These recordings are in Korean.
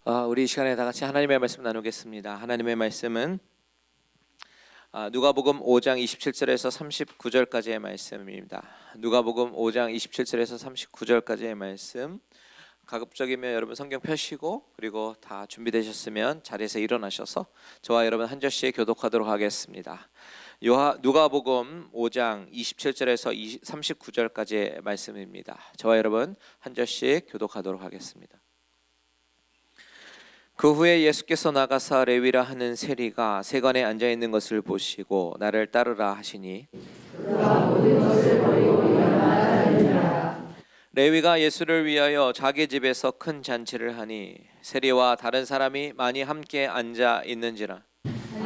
우리 이 시간에 다 같이 하나님의 말씀 나누겠습니다. 하나님의 말씀은 누가복음 5장 27절에서 39절까지의 말씀입니다. 누가복음 5장 27절에서 39절까지의 말씀. 가급적이면 여러분 성경 펴시고 그리고 다 준비되셨으면 자리에서 일어나셔서 저와 여러분 한 절씩 교독하도록 하겠습니다. 누가복음 5장 27절에서 39절까지의 말씀입니다. 저와 여러분 한 절씩 교독하도록 하겠습니다. 그 후에 예수께서 나가사 레위라 하는 세리가 세관에 앉아 있는 것을 보시고 나를 따르라 하시니 그가 모든 것을 버리고 이를 따르니라. 레위가 예수를 위하여 자기 집에서 큰 잔치를 하니 세리와 다른 사람이 많이 함께 앉아 있는지라.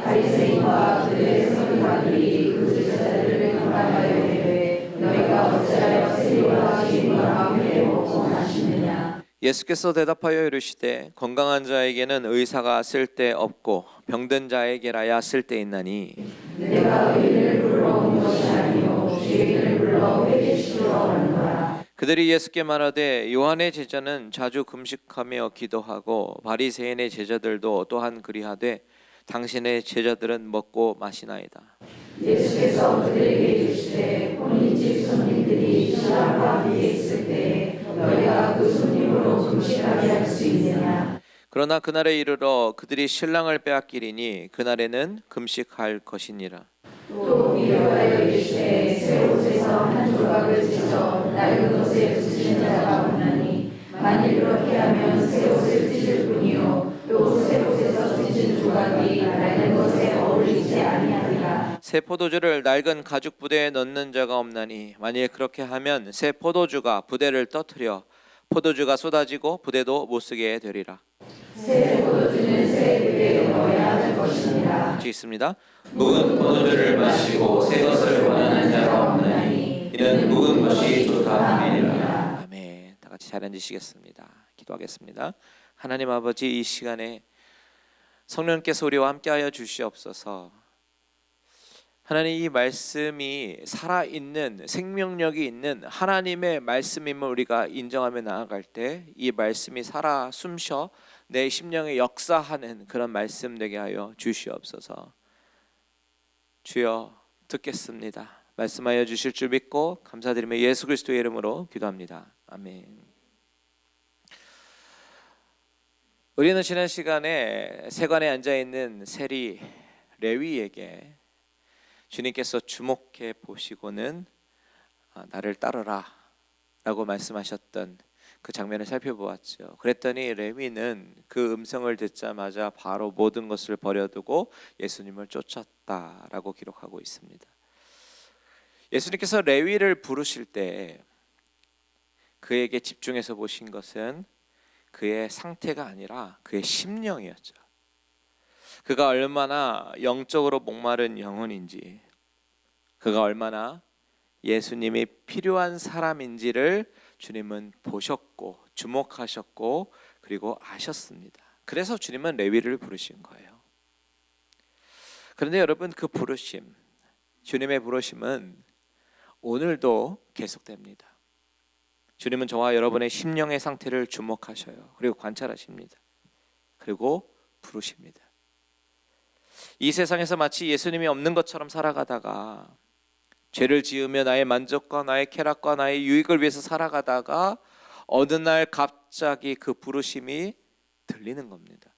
바리새인과 그들의 서기관들이 그 제자들을 강간하여 이르되 너희가 어찌하여 세리와 주인과 함께 먹고 마시느냐. 예수께서 대답하여 이르시되 건강한 자에게는 의사가 쓸데없고 병든 자에게라야 쓸데있나니 내가 의인을 불러 온 것이 아니요 죄인을 불러 회개시키러 왔노라. 그들이 예수께 말하되 요한의 제자는 자주 금식하며 기도하고 바리새인의 제자들도 또한 그리하되 당신의 제자들은 먹고 마시나이다. 예수께서 그들에게 이르시되 혼인집 손님들이 신랑과 함께 있을 때 너희가 그 손님으로 금식하게 할 수 있느냐. 그러나 그날에 이르러 그들이 신랑을 빼앗기리니 그날에는 금식할 것이니라. 또 위로하여 이르시되 새 옷에서 한 조각을 찢어 낡은 옷에 붙이는 자가 없나니 만일 그렇게 하면 새 옷을 찢을 뿐이요 또 새 옷에서 찢은 조각이 낡은 것에 어울리지 아니하리라. 새 포도주를 낡은 가죽 부대에 넣는 자가 없나니 만일 그렇게 하면 새 포도주가 부대를 떠뜨려 포도주가 쏟아지고 부대도 못쓰게 되리라. 새 포도주는 새 부대에 넣어야 할 것이니라. 같이 있습니다. 묵은 포도주를 마시고 새 것을 원하는 자가 없나니 이는 묵은 것이 좋다 함이니라. 아멘. 다 같이 잘 앉으시겠습니다. 기도하겠습니다. 하나님 아버지, 이 시간에 성령께서 우리와 함께하여 주시옵소서. 하나님, 이 말씀이 살아있는 생명력이 있는 하나님의 말씀임을 우리가 인정하며 나아갈 때 이 말씀이 살아 숨쉬어 내 심령에 역사하는 그런 말씀 되게 하여 주시옵소서. 주여, 듣겠습니다. 말씀하여 주실 줄 믿고 감사드리며 예수 그리스도의 이름으로 기도합니다. 아멘. 우리는 지난 시간에 세관에 앉아있는 세리 레위에게 주님께서 주목해 보시고는 나를 따르라 라고 말씀하셨던 그 장면을 살펴보았죠. 그랬더니 레위는 그 음성을 듣자마자 바로 모든 것을 버려두고 예수님을 쫓았다라고 기록하고 있습니다. 예수님께서 레위를 부르실 때 그에게 집중해서 보신 것은 그의 상태가 아니라 그의 심령이었죠. 그가 얼마나 영적으로 목마른 영혼인지, 그가 얼마나 예수님이 필요한 사람인지를 주님은 보셨고 주목하셨고 그리고 아셨습니다. 그래서 주님은 레위를 부르신 거예요. 그런데 여러분, 그 부르심, 주님의 부르심은 오늘도 계속됩니다. 주님은 저와 여러분의 심령의 상태를 주목하셔요. 그리고 관찰하십니다. 그리고 부르십니다. 이 세상에서 마치 예수님이 없는 것처럼 살아가다가 죄를 지으며 나의 만족과 나의 쾌락과 나의 유익을 위해서 살아가다가 어느 날 갑자기 그 부르심이 들리는 겁니다.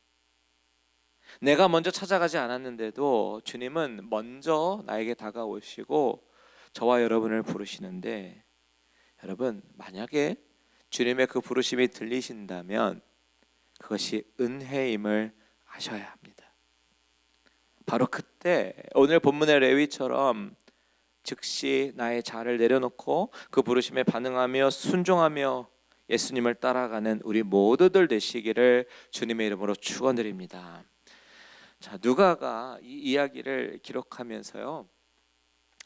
내가 먼저 찾아가지 않았는데도 주님은 먼저 나에게 다가오시고 저와 여러분을 부르시는데, 여러분, 만약에 주님의 그 부르심이 들리신다면 그것이 은혜임을 아셔야 합니다. 바로 그때 오늘 본문의 레위처럼 즉시 나의 자아를 내려놓고 그 부르심에 반응하며 순종하며 예수님을 따라가는 우리 모두들 되시기를 주님의 이름으로 축원드립니다. 자, 누가가 이 이야기를 기록하면서요,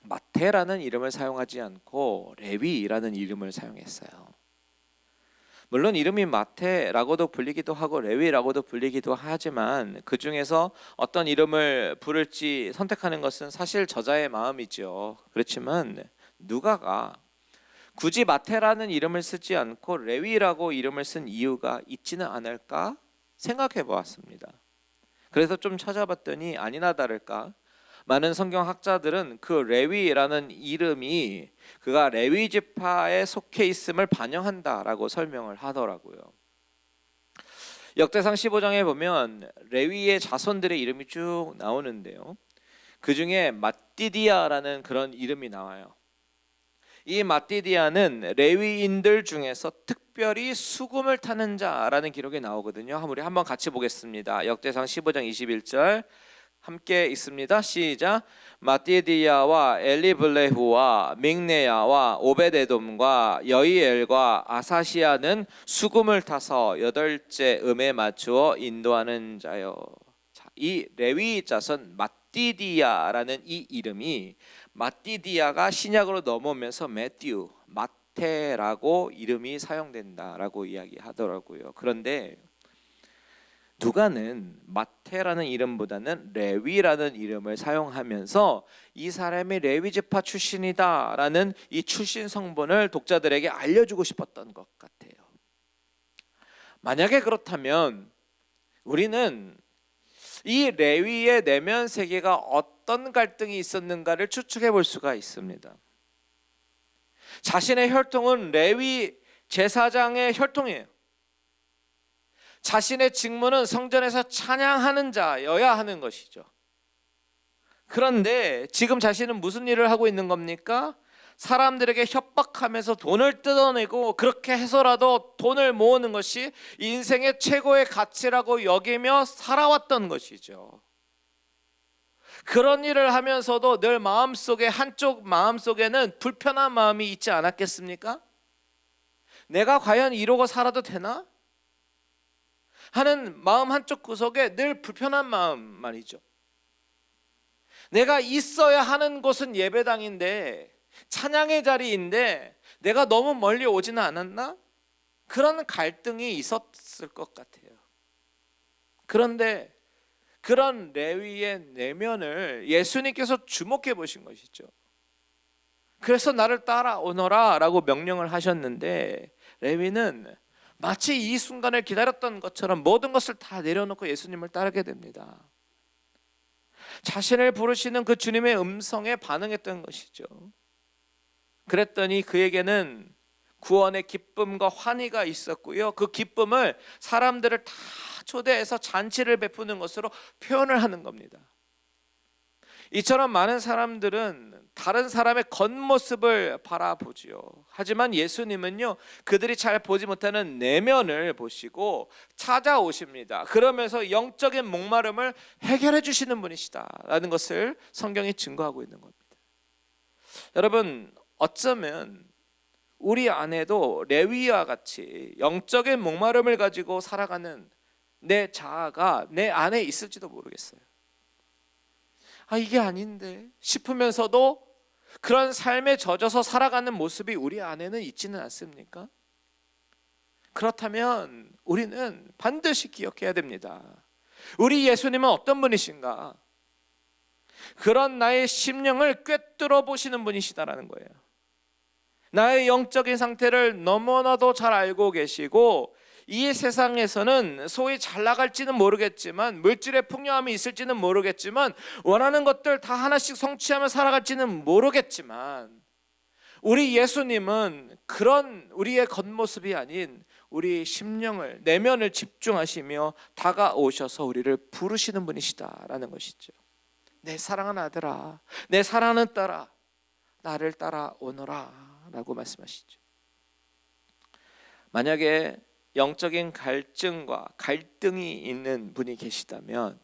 마태라는 이름을 사용하지 않고 레위라는 이름을 사용했어요. 물론 이름이 마태라고도 불리기도 하고 레위라고도 불리기도 하지만 그 중에서 어떤 이름을 부를지 선택하는 것은 사실 저자의 마음이죠. 그렇지만 누가가 굳이 마태라는 이름을 쓰지 않고 레위라고 이름을 쓴 이유가 있지는 않을까 생각해 보았습니다. 그래서 좀 찾아봤더니 아니나 다를까 많은 성경 학자들은 그 레위라는 이름이 그가 레위 지파에 속해 있음을 반영한다라고 설명을 하더라고요. 역대상 15장에 보면 레위의 자손들의 이름이 쭉 나오는데요. 그 중에 맏디디아라는 그런 이름이 나와요. 이 맏디디아는 레위인들 중에서 특별히 수금을 타는 자라는 기록이 나오거든요. 우리 한번 같이 보겠습니다. 역대상 15장 21절 함께 읽습니다. 시작. 맏디디아와 엘리블레후와 믹네야와 오베데돔과 여이엘과 아사시아는 수금을 타서 8째 음에 맞추어 인도하는 자요. 자, 이 레위 자손 맏디디아라는 이 이름이 맏디디아가 신약으로 넘어오면서 매튜, 마태라고 이름이 사용된다라고 이야기하더라고요. 그런데 누가는 마태라는 이름보다는 레위라는 이름을 사용하면서 이 사람이 레위 지파 출신이다라는 이 출신 성분을 독자들에게 알려주고 싶었던 것 같아요. 만약에 그렇다면 우리는 이 레위의 내면 세계가 어떤 갈등이 있었는가를 추측해 볼 수가 있습니다. 자신의 혈통은 레위 제사장의 혈통이에요. 자신의 직무는 성전에서 찬양하는 자여야 하는 것이죠. 그런데 지금 자신은 무슨 일을 하고 있는 겁니까? 사람들에게 협박하면서 돈을 뜯어내고 그렇게 해서라도 돈을 모으는 것이 인생의 최고의 가치라고 여기며 살아왔던 것이죠. 그런 일을 하면서도 늘 마음속에 한쪽 마음속에는 불편한 마음이 있지 않았겠습니까? 내가 과연 이러고 살아도 되나? 하는 마음 한쪽 구석에 늘 불편한 마음 말이죠. 내가 있어야 하는 곳은 예배당인데 찬양의 자리인데 내가 너무 멀리 오지는 않았나? 그런 갈등이 있었을 것 같아요. 그런데 그런 레위의 내면을 예수님께서 주목해 보신 것이죠. 그래서 나를 따라오너라 라고 명령을 하셨는데 레위는 마치 이 순간을 기다렸던 것처럼 모든 것을 다 내려놓고 예수님을 따르게 됩니다. 자신을 부르시는 그 주님의 음성에 반응했던 것이죠. 그랬더니 그에게는 구원의 기쁨과 환희가 있었고요. 그 기쁨을 사람들을 다 초대해서 잔치를 베푸는 것으로 표현을 하는 겁니다. 이처럼 많은 사람들은 다른 사람의 겉모습을 바라보지요. 하지만 예수님은요, 그들이 잘 보지 못하는 내면을 보시고 찾아오십니다. 그러면서 영적인 목마름을 해결해 주시는 분이시다라는 것을 성경이 증거하고 있는 겁니다. 여러분, 어쩌면 우리 안에도 레위와 같이 영적인 목마름을 가지고 살아가는 내 자아가 내 안에 있을지도 모르겠어요. 이게 아닌데 싶으면서도 그런 삶에 젖어서 살아가는 모습이 우리 안에는 있지는 않습니까? 그렇다면 우리는 반드시 기억해야 됩니다. 우리 예수님은 어떤 분이신가? 그런 나의 심령을 꿰뚫어 보시는 분이시다라는 거예요. 나의 영적인 상태를 너무나도 잘 알고 계시고 이 세상에서는 소위 잘 나갈지는 모르겠지만 물질의 풍요함이 있을지는 모르겠지만 원하는 것들 다 하나씩 성취하며 살아갈지는 모르겠지만 우리 예수님은 그런 우리의 겉모습이 아닌 우리 심령을 내면을 집중하시며 다가오셔서 우리를 부르시는 분이시다라는 것이죠. 내 사랑하는 아들아, 내 사랑하는 딸아, 나를 따라오너라 라고 말씀하시죠. 만약에 영적인 갈증과 갈등이 있는 분이 계시다면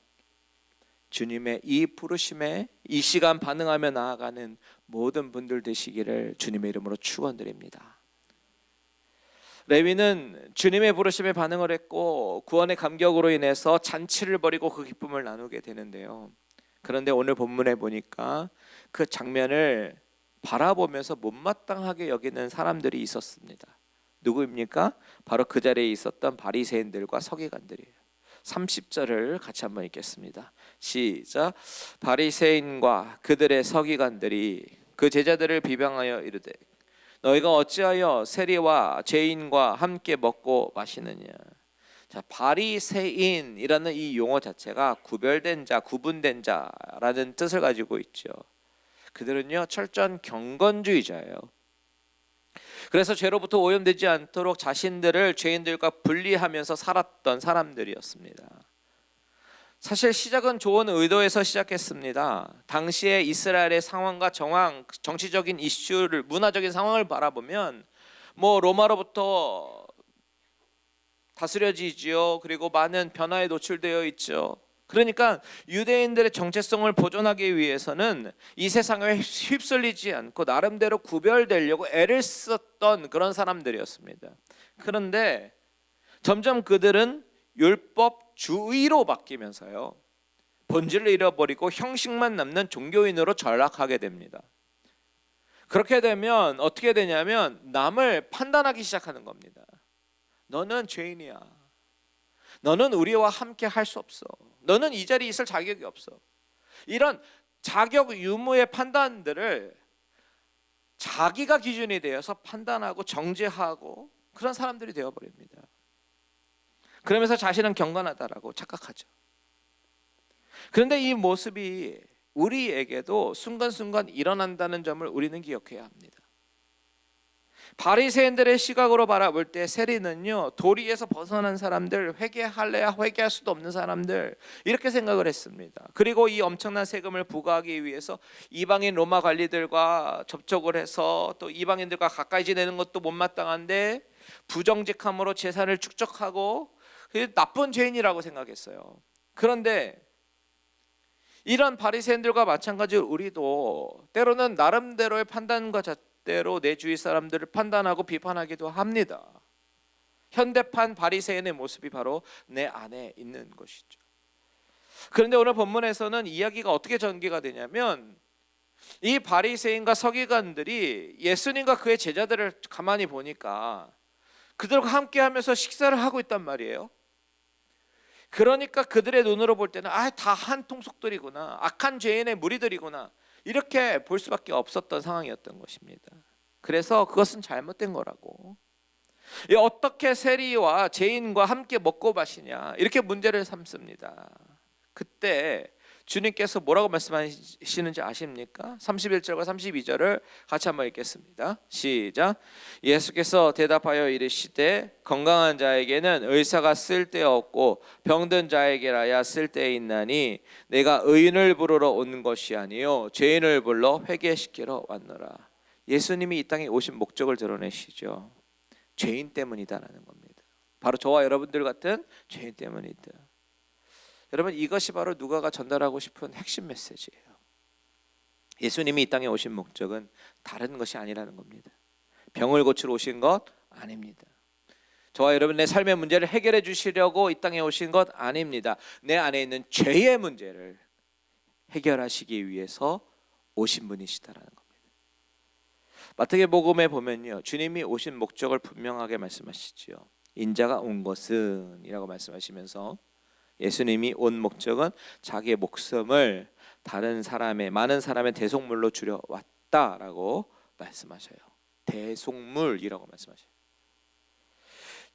주님의 이 부르심에 이 시간 반응하며 나아가는 모든 분들 되시기를 주님의 이름으로 축원드립니다. 레위는 주님의 부르심에 반응을 했고 구원의 감격으로 인해서 잔치를 벌이고 그 기쁨을 나누게 되는데요. 그런데 오늘 본문에 보니까 그 장면을 바라보면서 못마땅하게 여기는 사람들이 있었습니다. 누구입니까? 바로 그 자리에 있었던 바리새인들과 서기관들이에요. 30절을 같이 한번 읽겠습니다. 시작. 바리새인과 그들의 서기관들이 그 제자들을 비방하여 이르되 너희가 어찌하여 세리와 죄인과 함께 먹고 마시느냐? 자, 바리새인이라는 이 용어 자체가 구별된 자, 구분된 자라는 뜻을 가지고 있죠. 그들은요 철저한 경건주의자예요. 그래서 죄로부터 오염되지 않도록 자신들을 죄인들과 분리하면서 살았던 사람들이었습니다. 사실 시작은 좋은 의도에서 시작했습니다. 당시의 이스라엘의 상황과 정황, 정치적인 이슈를, 문화적인 상황을 바라보면 로마로부터 다스려지지요. 그리고 많은 변화에 노출되어 있죠. 그러니까 유대인들의 정체성을 보존하기 위해서는 이 세상에 휩쓸리지 않고 나름대로 구별되려고 애를 썼던 그런 사람들이었습니다. 그런데 점점 그들은 율법주의로 바뀌면서요 본질을 잃어버리고 형식만 남는 종교인으로 전락하게 됩니다. 그렇게 되면 어떻게 되냐면 남을 판단하기 시작하는 겁니다. 너는 죄인이야. 너는 우리와 함께 할 수 없어. 너는 이 자리에 있을 자격이 없어. 이런 자격 유무의 판단들을 자기가 기준이 되어서 판단하고 정죄하고 그런 사람들이 되어버립니다. 그러면서 자신은 경건하다라고 착각하죠. 그런데 이 모습이 우리에게도 순간순간 일어난다는 점을 우리는 기억해야 합니다. 바리새인들의 시각으로 바라볼 때 세리는요 도리에서 벗어난 사람들, 회개할래야 회개할 수도 없는 사람들 이렇게 생각을 했습니다. 그리고 이 엄청난 세금을 부과하기 위해서 이방인 로마 관리들과 접촉을 해서 또 이방인들과 가까이 지내는 것도 못마땅한데 부정직함으로 재산을 축적하고 나쁜 죄인이라고 생각했어요. 그런데 이런 바리새인들과 마찬가지로 우리도 때로는 나름대로의 판단과 잣대로 내 주위 사람들을 판단하고 비판하기도 합니다. 현대판 바리새인의 모습이 바로 내 안에 있는 것이죠. 그런데 오늘 본문에서는 이야기가 어떻게 전개가 되냐면 이 바리새인과 서기관들이 예수님과 그의 제자들을 가만히 보니까 그들과 함께하면서 식사를 하고 있단 말이에요. 그러니까 그들의 눈으로 볼 때는 다 한 통속들이구나, 악한 죄인의 무리들이구나 이렇게 볼 수밖에 없었던 상황이었던 것입니다. 그래서 그것은 잘못된 거라고, 어떻게 세리와 죄인과 함께 먹고 마시냐 이렇게 문제를 삼습니다. 그때 주님께서 뭐라고 말씀하시는지 아십니까? 31절과 32절을 같이 한번 읽겠습니다. 시작. 예수께서 대답하여 이르시되 건강한 자에게는 의사가 쓸데없고 병든 자에게라야 쓸데있나니 내가 의인을 부르러 온 것이 아니요 죄인을 불러 회개시키러 왔노라. 예수님이 이 땅에 오신 목적을 드러내시죠. 죄인 때문이다라는 겁니다. 바로 저와 여러분들 같은 죄인 때문이다. 여러분, 이것이 바로 누가가 전달하고 싶은 핵심 메시지예요. 예수님이 이 땅에 오신 목적은 다른 것이 아니라는 겁니다. 병을 고치러 오신 것 아닙니다. 저와 여러분의 삶의 문제를 해결해 주시려고 이 땅에 오신 것 아닙니다. 내 안에 있는 죄의 문제를 해결하시기 위해서 오신 분이시다라는 겁니다. 마태복음에 보면요, 주님이 오신 목적을 분명하게 말씀하시지요. 인자가 온 것은 이라고 말씀하시면서 예수님이 온 목적은 자기의 목숨을 많은 사람의 대속물로 주려 왔다라고 말씀하셔요. 대속물이라고 말씀하셔요.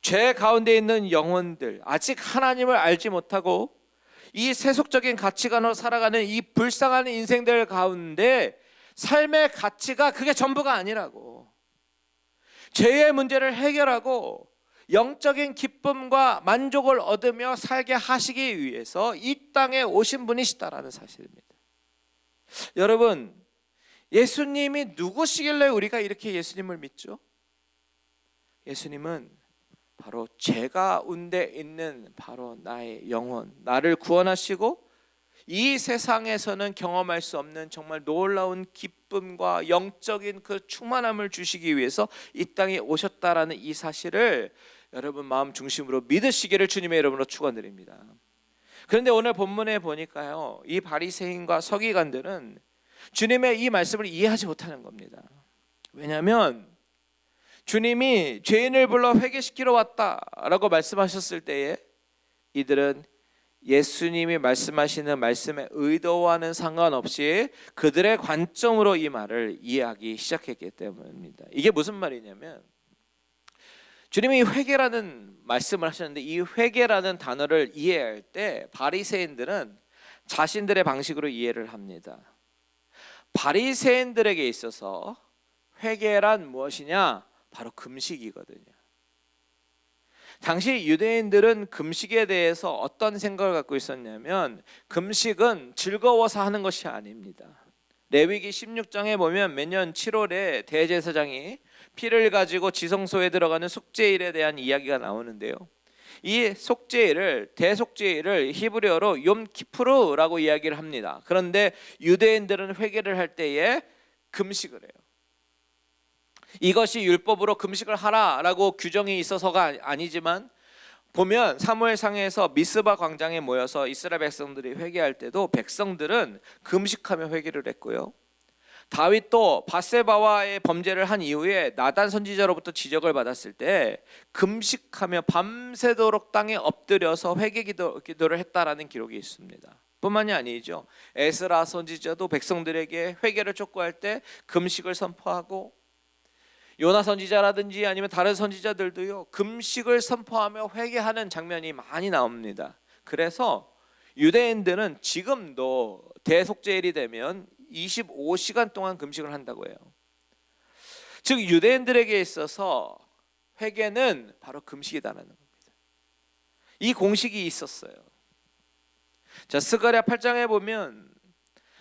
죄 가운데 있는 영혼들, 아직 하나님을 알지 못하고 이 세속적인 가치관으로 살아가는 이 불쌍한 인생들 가운데 삶의 가치가 그게 전부가 아니라고, 죄의 문제를 해결하고 영적인 기쁨과 만족을 얻으며 살게 하시기 위해서 이 땅에 오신 분이시다라는 사실입니다. 여러분, 예수님이 누구시길래 우리가 이렇게 예수님을 믿죠? 예수님은 바로 죄 가운데 있는 바로 나의 영혼, 나를 구원하시고 이 세상에서는 경험할 수 없는 정말 놀라운 기쁨과 영적인 그 충만함을 주시기 위해서 이 땅에 오셨다라는 이 사실을 여러분 마음 중심으로 믿으시기를 주님의 이름으로 축원드립니다. 그런데 오늘 본문에 보니까요, 이 바리새인과 서기관들은 주님의 이 말씀을 이해하지 못하는 겁니다. 왜냐하면 주님이 죄인을 불러 회개시키러 왔다라고 말씀하셨을 때에 이들은 예수님이 말씀하시는 말씀의 의도와는 상관없이 그들의 관점으로 이 말을 이해하기 시작했기 때문입니다. 이게 무슨 말이냐면 주님이 회개라는 말씀을 하셨는데 이 회개라는 단어를 이해할 때 바리새인들은 자신들의 방식으로 이해를 합니다. 바리새인들에게 있어서 회개란 무엇이냐? 바로 금식이거든요. 당시 유대인들은 금식에 대해서 어떤 생각을 갖고 있었냐면 금식은 즐거워서 하는 것이 아닙니다. 레위기 16장에 보면 매년 7월에 대제사장이 피를 가지고 지성소에 들어가는 속죄일에 대한 이야기가 나오는데요. 이 속죄일을 대속죄일을 히브리어로 욤 키푸르라고 이야기를 합니다. 그런데 유대인들은 회개를 할 때에 금식을 해요. 이것이 율법으로 금식을 하라라고 규정이 있어서가 아니지만 보면 사무엘상에서 미스바 광장에 모여서 이스라엘 백성들이 회개할 때도 백성들은 금식하며 회개를 했고요. 다윗도 바세바와의 범죄를 한 이후에 나단 선지자로부터 지적을 받았을 때 금식하며 밤새도록 땅에 엎드려서 회개 기도를 했다라는 기록이 있습니다. 뿐만이 아니죠. 에스라 선지자도 백성들에게 회개를 촉구할 때 금식을 선포하고 요나 선지자라든지 아니면 다른 선지자들도요 금식을 선포하며 회개하는 장면이 많이 나옵니다. 그래서 유대인들은 지금도 대속죄일이 되면 25시간 동안 금식을 한다고 해요. 즉 유대인들에게 있어서 회개는 바로 금식이다라는 겁니다. 이 공식이 있었어요. 자, 스가랴 8장에 보면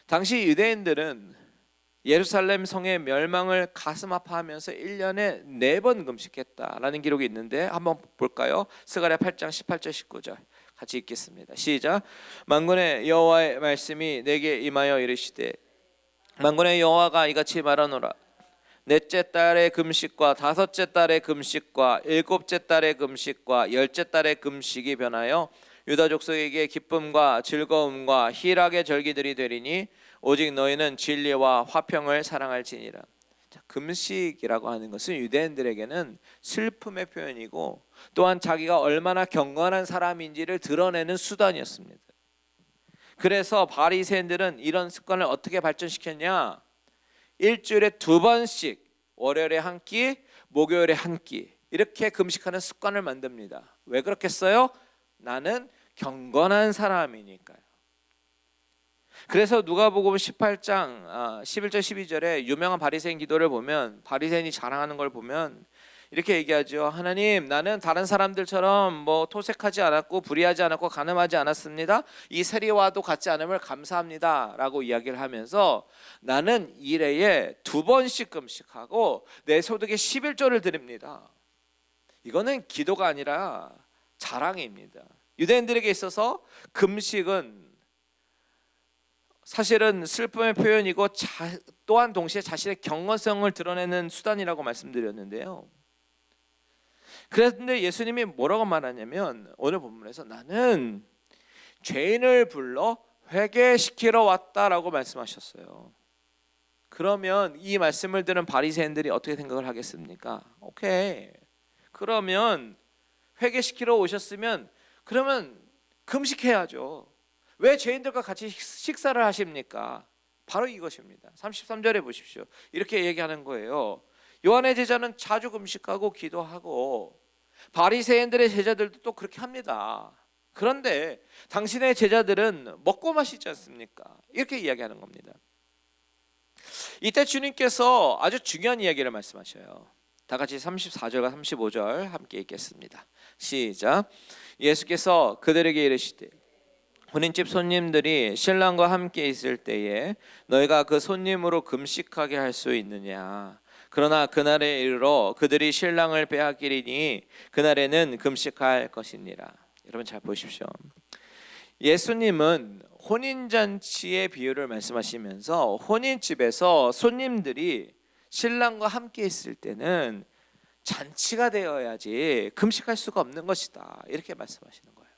당시 유대인들은 예루살렘 성의 멸망을 가슴 아파하면서 1년에 4번 금식했다라는 기록이 있는데 한번 볼까요? 스가랴 8장 18절 19절 같이 읽겠습니다. 시작. 만군의 여호와의 말씀이 내게 임하여 이르시되 만군의 여호와가 이같이 말하노라. 넷째 달의 금식과 다섯째 달의 금식과 일곱째 달의 금식과 열째 달의 금식이 변하여 유다 족속에게 기쁨과 즐거움과 희락의 절기들이 되리니 오직 너희는 진리와 화평을 사랑할지니라. 금식이라고 하는 것은 유대인들에게는 슬픔의 표현이고 또한 자기가 얼마나 경건한 사람인지를 드러내는 수단이었습니다. 그래서 바리새인들은 이런 습관을 어떻게 발전시켰냐? 일주일에 2번씩 월요일에 한 끼, 목요일에 한 끼 이렇게 금식하는 습관을 만듭니다. 왜 그렇겠어요? 나는 경건한 사람이니까요. 그래서 누가복음 18장 11절 12절에 유명한 바리새인 기도를 보면 바리새인이 자랑하는 걸 보면 이렇게 얘기하죠. 하나님, 나는 다른 사람들처럼 토색하지 않았고 불의하지 않았고 간음하지 않았습니다. 이 세리와도 같지 않음을 감사합니다 라고 이야기를 하면서 나는 일회에 2번씩 금식하고 내 소득의 11조를 드립니다. 이거는 기도가 아니라 자랑입니다. 유대인들에게 있어서 금식은 사실은 슬픔의 표현이고 또한 동시에 자신의 경건성을 드러내는 수단이라고 말씀드렸는데요. 그런데 예수님이 뭐라고 말하냐면 오늘 본문에서 나는 죄인을 불러 회개시키러 왔다라고 말씀하셨어요. 그러면 이 말씀을 들은 바리새인들이 어떻게 생각을 하겠습니까? 오케이, 그러면 회개시키러 오셨으면 그러면 금식해야죠. 왜 죄인들과 같이 식사를 하십니까? 바로 이것입니다. 33절에 보십시오. 이렇게 얘기하는 거예요. 요한의 제자는 자주 금식하고 기도하고 바리새인들의 제자들도 또 그렇게 합니다. 그런데 당신의 제자들은 먹고 마시지 않습니까? 이렇게 이야기하는 겁니다. 이때 주님께서 아주 중요한 이야기를 말씀하셔요. 다 같이 34절과 35절 함께 읽겠습니다. 시작. 예수께서 그들에게 이르시되 혼인집 손님들이 신랑과 함께 있을 때에 너희가 그 손님으로 금식하게 할 수 있느냐? 그러나 그날에 이르러 그들이 신랑을 빼앗기리니 그날에는 금식할 것이니라. 여러분 잘 보십시오. 예수님은 혼인잔치의 비유를 말씀하시면서 혼인집에서 손님들이 신랑과 함께 있을 때는 잔치가 되어야지 금식할 수가 없는 것이다, 이렇게 말씀하시는 거예요.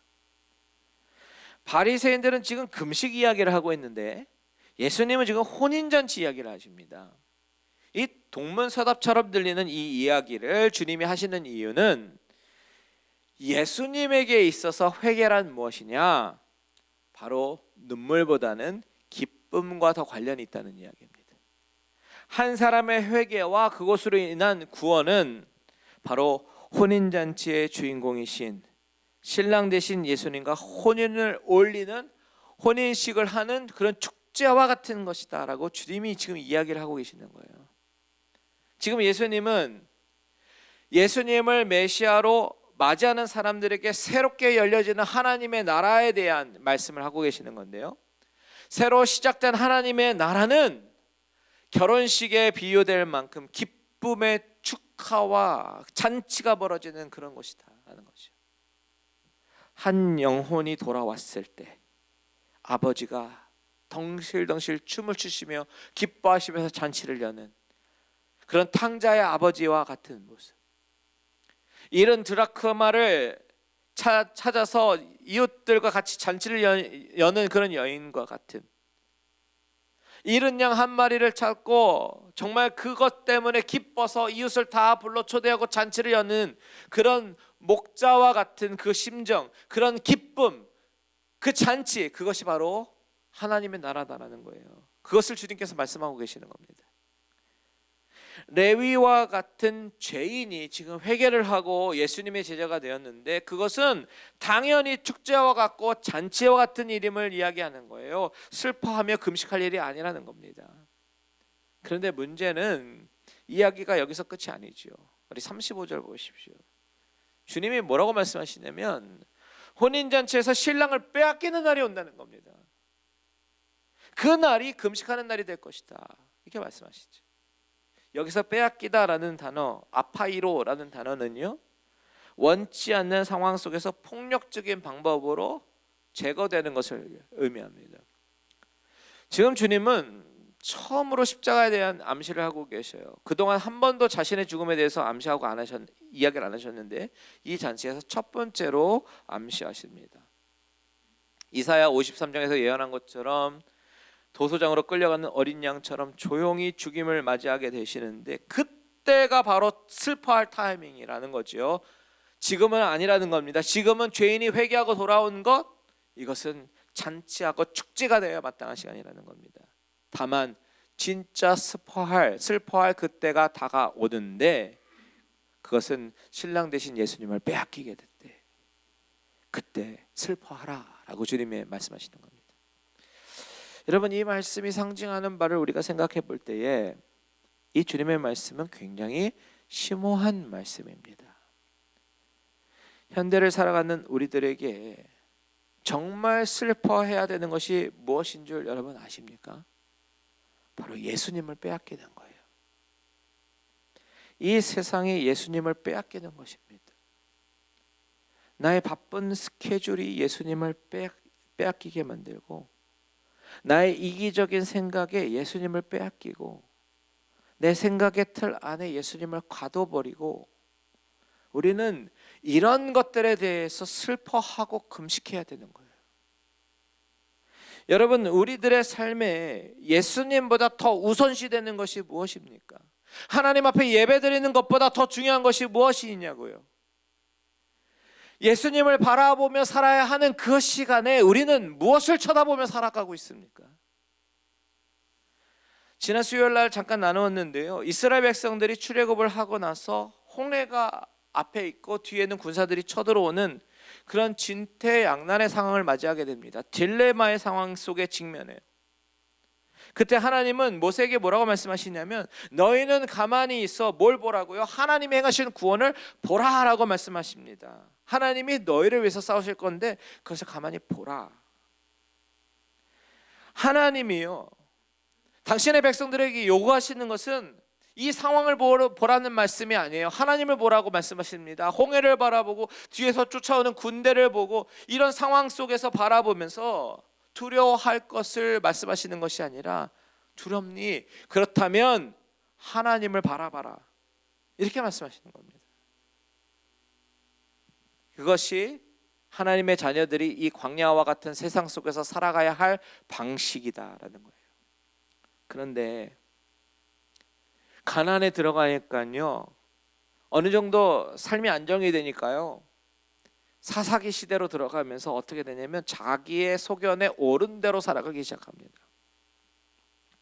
바리새인들은 지금 금식 이야기를 하고 있는데 예수님은 지금 혼인잔치 이야기를 하십니다. 이 동문서답처럼 들리는 이 이야기를 주님이 하시는 이유는 예수님에게 있어서 회개란 무엇이냐? 바로 눈물보다는 기쁨과 더 관련이 있다는 이야기입니다. 한 사람의 회개와 그것으로 인한 구원은 바로 혼인잔치의 주인공이신 신랑 되신 예수님과 혼인을 올리는 혼인식을 하는 그런 축제와 같은 것이다 라고 주님이 지금 이야기를 하고 계시는 거예요. 지금 예수님은 예수님을 메시아로 맞이하는 사람들에게 새롭게 열려지는 하나님의 나라에 대한 말씀을 하고 계시는 건데요, 새로 시작된 하나님의 나라는 결혼식에 비유될 만큼 기쁨의 축하와 잔치가 벌어지는 그런 것이다 라는 것이죠. 한 영혼이 돌아왔을 때 아버지가 덩실덩실 춤을 추시며 기뻐하시면서 잔치를 여는 그런 탕자의 아버지와 같은 모습, 이런 드라크마를 찾아서 이웃들과 같이 잔치를 여는 그런 여인과 같은, 잃은 양 한 마리를 찾고 정말 그것 때문에 기뻐서 이웃을 다 불러 초대하고 잔치를 여는 그런 목자와 같은 그 심정, 그런 기쁨, 그 잔치, 그것이 바로 하나님의 나라다라는 거예요. 그것을 주님께서 말씀하고 계시는 겁니다. 레위와 같은 죄인이 지금 회개를 하고 예수님의 제자가 되었는데, 그것은 당연히 축제와 같고 잔치와 같은 일임을 이야기하는 거예요. 슬퍼하며 금식할 일이 아니라는 겁니다. 그런데 문제는 이야기가 여기서 끝이 아니죠. 우리 35절 보십시오. 주님이 뭐라고 말씀하시냐면 혼인잔치에서 신랑을 빼앗기는 날이 온다는 겁니다. 그 날이 금식하는 날이 될 것이다, 이렇게 말씀하시죠. 여기서 빼앗기다라는 단어, 아파이로라는 단어는요, 원치 않는 상황 속에서 폭력적인 방법으로 제거되는 것을 의미합니다. 지금 주님은 처음으로 십자가에 대한 암시를 하고 계셔요. 그동안 한 번도 자신의 죽음에 대해서 암시하고 이야기를 안 하셨는데, 이 잔치에서 첫 번째로 암시하십니다. 이사야 53장에서 예언한 것처럼 도소장으로 끌려가는 어린 양처럼 조용히 죽임을 맞이하게 되시는데, 그때가 바로 슬퍼할 타이밍이라는 거죠. 지금은 아니라는 겁니다. 지금은 죄인이 회개하고 돌아온 것, 이것은 잔치하고 축제가 되어야 마땅한 시간이라는 겁니다. 다만 진짜 슬퍼할 그때가 다가오는데, 그것은 신랑 되신 예수님을 빼앗기게 될 때, 그때 슬퍼하라 라고 주님이 말씀하시는 겁니다. 여러분, 이 말씀이 상징하는 바를 우리가 생각해 볼 때에 이 주님의 말씀은 굉장히 심오한 말씀입니다. 현대를 살아가는 우리들에게 정말 슬퍼해야 되는 것이 무엇인 줄 여러분 아십니까? 바로 예수님을 빼앗기는 거예요. 이 세상이 예수님을 빼앗기는 것입니다. 나의 바쁜 스케줄이 예수님을 빼앗기게 만들고, 나의 이기적인 생각에 예수님을 빼앗기고, 내 생각의 틀 안에 예수님을 가둬버리고, 우리는 이런 것들에 대해서 슬퍼하고 금식해야 되는 거예요. 여러분, 우리들의 삶에 예수님보다 더 우선시되는 것이 무엇입니까? 하나님 앞에 예배드리는 것보다 더 중요한 것이 무엇이 있냐고요. 예수님을 바라보며 살아야 하는 그 시간에 우리는 무엇을 쳐다보며 살아가고 있습니까? 지난 수요일 날 잠깐 나누었는데요, 이스라엘 백성들이 출애굽을 하고 나서 홍해가 앞에 있고 뒤에는 군사들이 쳐들어오는 그런 진퇴양난의 상황을 맞이하게 됩니다. 딜레마의 상황 속에 직면해요. 그때 하나님은 모세에게 뭐라고 말씀하시냐면, 너희는 가만히 있어. 뭘 보라고요? 하나님이 행하시는 구원을 보라라고 말씀하십니다. 하나님이 너희를 위해서 싸우실 건데 그것을 가만히 보라. 하나님이요, 당신의 백성들에게 요구하시는 것은 이 상황을 보라는 말씀이 아니에요. 하나님을 보라고 말씀하십니다. 홍해를 바라보고 뒤에서 쫓아오는 군대를 보고 이런 상황 속에서 바라보면서 두려워할 것을 말씀하시는 것이 아니라, 두렵니? 그렇다면 하나님을 바라봐라, 이렇게 말씀하시는 겁니다. 그것이 하나님의 자녀들이 이 광야와 같은 세상 속에서 살아가야 할 방식이다라는 거예요. 그런데 가나안에 들어가니까요, 어느 정도 삶이 안정이 되니까요, 사사기 시대로 들어가면서 어떻게 되냐면 자기의 소견에 옳은 대로 살아가기 시작합니다.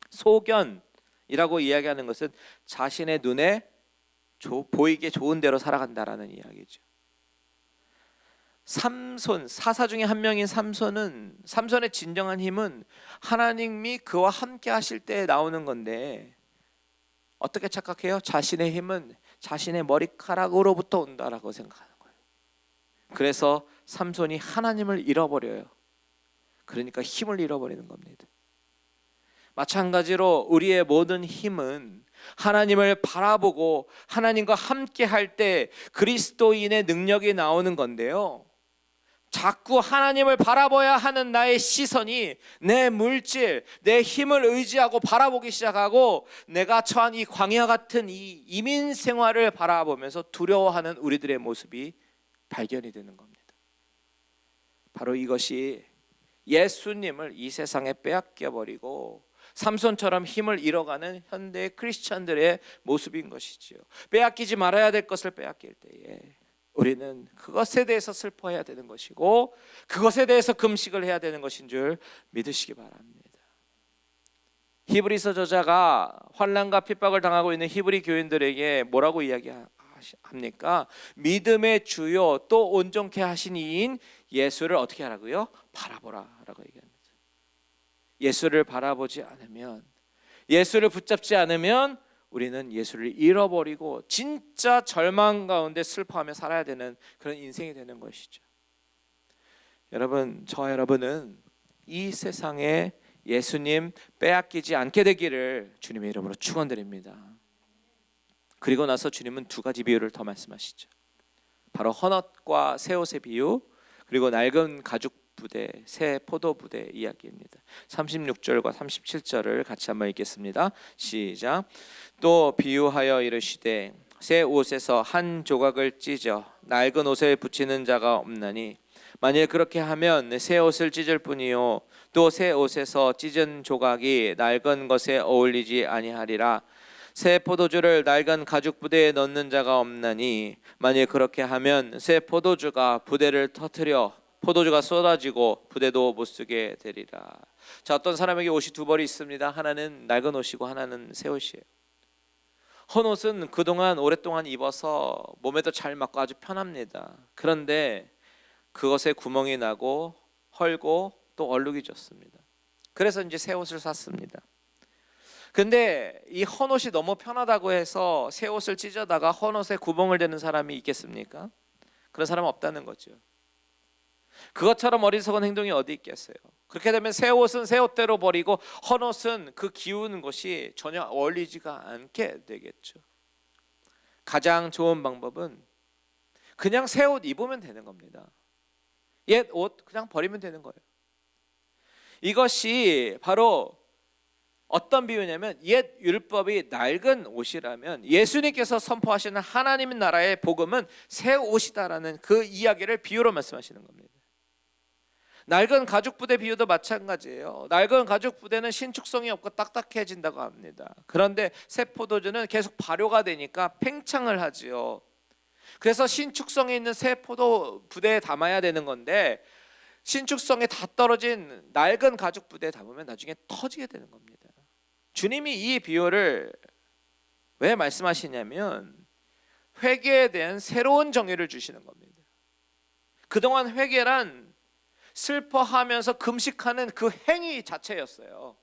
소견이라고 이야기하는 것은 자신의 눈에 보이게 좋은 대로 살아간다라는 이야기죠. 삼손, 사사 중에 한 명인 삼손의 진정한 힘은 하나님이 그와 함께 하실 때 나오는 건데, 어떻게 착각해요? 자신의 힘은 자신의 머리카락으로부터 온다라고 생각하는 거예요. 그래서 삼손이 하나님을 잃어버려요. 그러니까 힘을 잃어버리는 겁니다. 마찬가지로 우리의 모든 힘은 하나님을 바라보고 하나님과 함께 할 때 그리스도인의 능력이 나오는 건데요, 자꾸 하나님을 바라봐야 하는 나의 시선이 내 물질, 내 힘을 의지하고 바라보기 시작하고, 내가 처한 이 광야 같은 이 이민 생활을 바라보면서 두려워하는 우리들의 모습이 발견이 되는 겁니다. 바로 이것이 예수님을 이 세상에 빼앗겨 버리고 삼손처럼 힘을 잃어가는 현대 크리스천들의 모습인 것이지요. 빼앗기지 말아야 될 것을 빼앗길 때에 우리는 그것에 대해서 슬퍼해야 되는 것이고, 그것에 대해서 금식을 해야 되는 것인 줄 믿으시기 바랍니다. 히브리서 저자가 환난과 핍박을 당하고 있는 히브리 교인들에게 뭐라고 이야기합니까? 믿음의 주요 또 온전케 하신 이인 예수를 어떻게 하라고요? 바라보라 라고 얘기합니다. 예수를 바라보지 않으면, 예수를 붙잡지 않으면 우리는 예수를 잃어버리고 진짜 절망 가운데 슬퍼하며 살아야 되는 그런 인생이 되는 것이죠. 여러분, 저와 여러분은 이 세상에 예수님 빼앗기지 않게 되기를 주님의 이름으로 축원드립니다. 그리고 나서 주님은 두 가지 비유를 더 말씀하시죠. 바로 헌옷과 새 옷의 비유, 그리고 낡은 가죽 부대, 새 포도 부대 이야기입니다. 36절과 37절을 같이 한번 읽겠습니다. 시작. 또 비유하여 이르시되 새 옷에서 한 조각을 찢어 낡은 옷에 붙이는 자가 없나니, 만일 그렇게 하면 새 옷을 찢을 뿐이요 또 새 옷에서 찢은 조각이 낡은 것에 어울리지 아니하리라. 새 포도주를 낡은 가죽 부대에 넣는 자가 없나니, 만일 그렇게 하면 새 포도주가 부대를 터뜨려 포도주가 쏟아지고 부대도 못 쓰게 되리라. 자, 어떤 사람에게 옷이 두 벌이 있습니다. 하나는 낡은 옷이고 하나는 새 옷이에요. 헌옷은 그동안 오랫동안 입어서 몸에도 잘 맞고 아주 편합니다. 그런데 그것에 구멍이 나고 헐고 또 얼룩이 졌습니다. 그래서 이제 새 옷을 샀습니다. 근데 이 헌옷이 너무 편하다고 해서 새 옷을 찢어다가 헌옷에 구멍을 대는 사람이 있겠습니까? 그런 사람은 없다는 거죠. 그것처럼 어리석은 행동이 어디 있겠어요. 그렇게 되면 새 옷은 새 옷대로 버리고 헌옷은 그 기우는 것이 전혀 어울리지가 않게 되겠죠. 가장 좋은 방법은 그냥 새 옷 입으면 되는 겁니다. 옛 옷 그냥 버리면 되는 거예요. 이것이 바로 어떤 비유냐면, 옛 율법이 낡은 옷이라면 예수님께서 선포하시는 하나님 나라의 복음은 새 옷이다라는 그 이야기를 비유로 말씀하시는 겁니다. 낡은 가죽 부대 비유도 마찬가지예요. 낡은 가죽 부대는 신축성이 없고 딱딱해진다고 합니다. 그런데 새 포도주는 계속 발효가 되니까 팽창을 하지요. 그래서 신축성이 있는 새 포도 부대에 담아야 되는 건데, 신축성이 다 떨어진 낡은 가죽 부대에 담으면 나중에 터지게 되는 겁니다. 주님이 이 비유를 왜 말씀하시냐면, 회개에 대한 새로운 정의를 주시는 겁니다. 그동안 회개란 슬퍼하면서 금식하는 그 행위 자체였어요.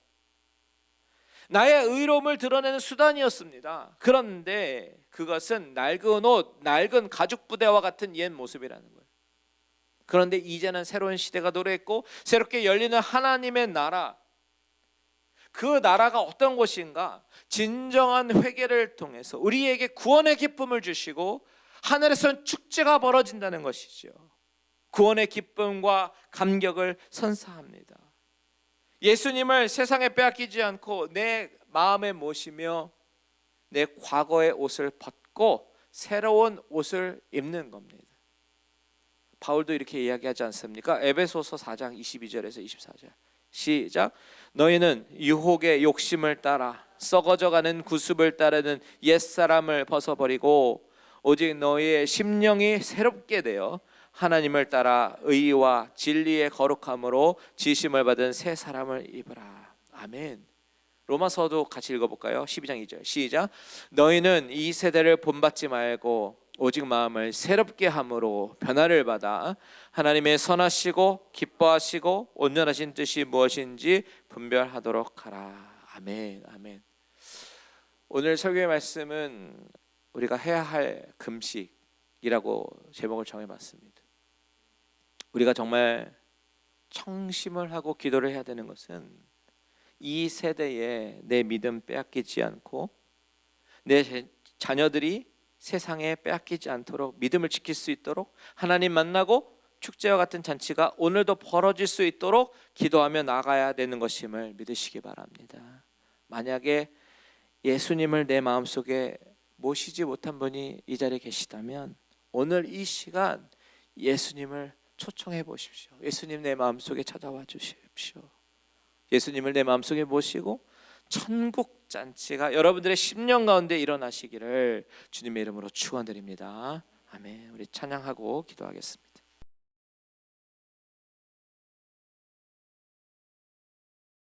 나의 의로움을 드러내는 수단이었습니다. 그런데 그것은 낡은 옷, 낡은 가죽 부대와 같은 옛 모습이라는 거예요. 그런데 이제는 새로운 시대가 도래했고 새롭게 열리는 하나님의 나라, 그 나라가 어떤 것인가? 진정한 회개를 통해서 우리에게 구원의 기쁨을 주시고 하늘에선 축제가 벌어진다는 것이죠. 구원의 기쁨과 감격을 선사합니다. 예수님을 세상에 빼앗기지 않고 내 마음에 모시며 내 과거의 옷을 벗고 새로운 옷을 입는 겁니다. 바울도 이렇게 이야기하지 않습니까? 에베소서 4장 22절에서 24절 시작. 너희는 유혹의 욕심을 따라 썩어져가는 구습을 따르는 옛사람을 벗어버리고 오직 너희의 심령이 새롭게 되어 하나님을 따라 의와 진리의 거룩함으로 지심을 받은 새 사람을 입으라. 아멘. 로마서도 같이 읽어볼까요? 12장 2절 시작. 너희는 이 세대를 본받지 말고 오직 마음을 새롭게 함으로 변화를 받아 하나님의 선하시고 기뻐하시고 온전하신 뜻이 무엇인지 분별하도록 하라. 아멘. 아멘. 오늘 설교의 말씀은 우리가 해야 할 금식이라고 제목을 정해봤습니다. 우리가 정말 청심을 하고 기도를 해야 되는 것은 이 세대에 내 믿음 빼앗기지 않고 내 자녀들이 세상에 빼앗기지 않도록 믿음을 지킬 수 있도록 하나님 만나고 축제와 같은 잔치가 오늘도 벌어질 수 있도록 기도하며 나가야 되는 것임을 믿으시기 바랍니다. 만약에 예수님을 내 마음속에 모시지 못한 분이 이 자리에 계시다면 오늘 이 시간 예수님을 초청해 보십시오. 예수님 내 마음속에 찾아와 주십시오. 예수님을 내 마음속에 모시고 천국 잔치가 여러분들의 10년 가운데 일어나시기를 주님의 이름으로 축원드립니다. 아멘. 우리 찬양하고 기도하겠습니다.